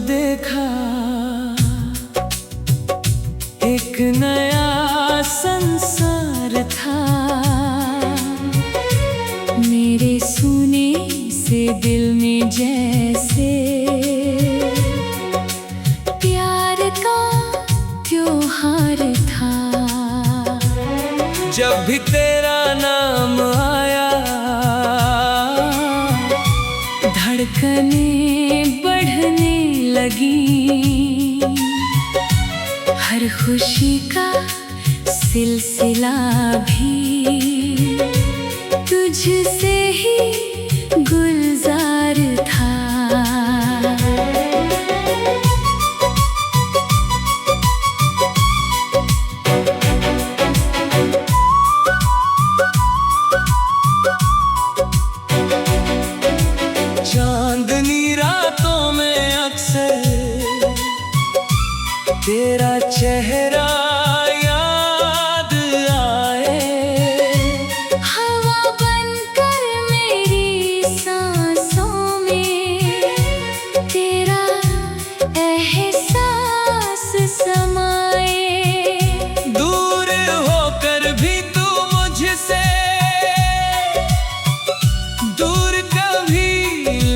देखा एक नया संसार था। मेरे सुने से दिल में जैसे प्यार का त्योहार था। जब भी तेरा नाम आया धड़कनें बढ़ने लगी। हर खुशी का सिलसिला भी तुझसे ही गुलजार था। चांदनी रातों में अक्सर तेरा चेहरा याद आए। हवा बनकर मेरी सांसों में तेरा एहसास समाए। दूर होकर भी तू मुझसे दूर कभी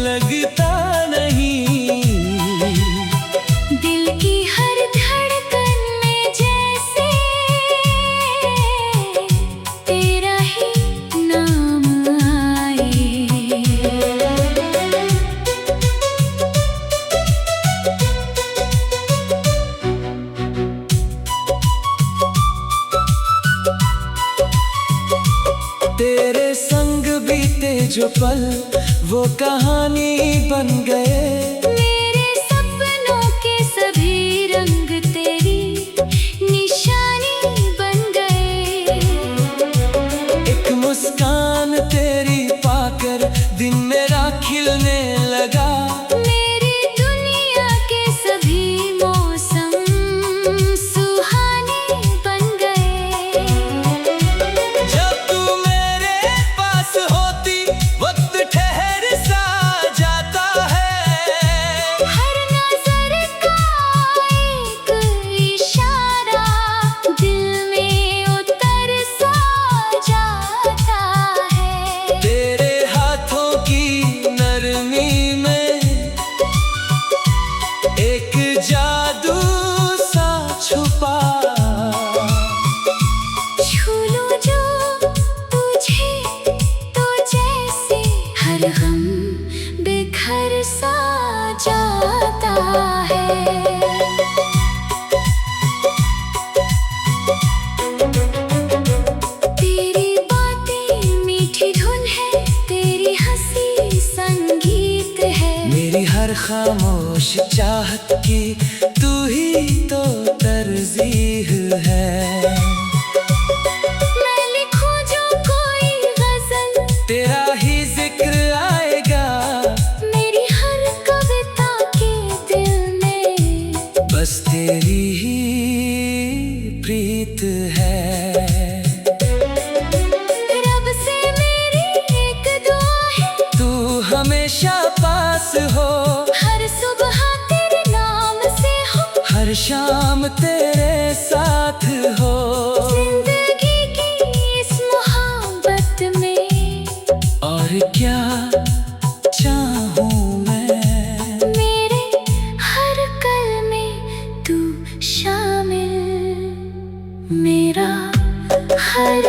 लगता नहीं। दिल की हर धड़कन में जैसे तेरा ही नाम आए। तेरे संग बीते जो पल वो कहानी बन गए। मेरे सपनों के सभी रंग तेरी निशानी बन गए। एक मुस्कान तेरी पाकर दिन मेरा खिलने लगा। मेरी दुनिया के सभी मौसम सुहाने बन गए। जब तू मेरे पास होती वक्त ठहर सा जाता है। हर नजर का एक इशारा दिल में उतर सा जाता है। तेरे हाथों की नरमी में एक जादू सा छुपा। छू लूं जो तुझे तो जैसे हर गम बिखर सा जाता है। तेरी बातें मीठी धुन है, तेरी हंसी संगीत है। मेरी हर खामोश चाहत की तू ही तो तरजीह है। मैं लिखूं जो कोई गजल तेरा ही जिक्र आएगा। मेरी हर कविता के दिल में बस तेरी ही प्रीत है। रब से मेरी एक दुआ है, तू हमेशा पास हो। हर सुबह तेरे नाम से हो, हर शाम तेरे साथ हो। जिंदगी की इस मोहब्बत में और क्या चाहूं मैं। मेरे हर कल में तू शामिल, मेरा हर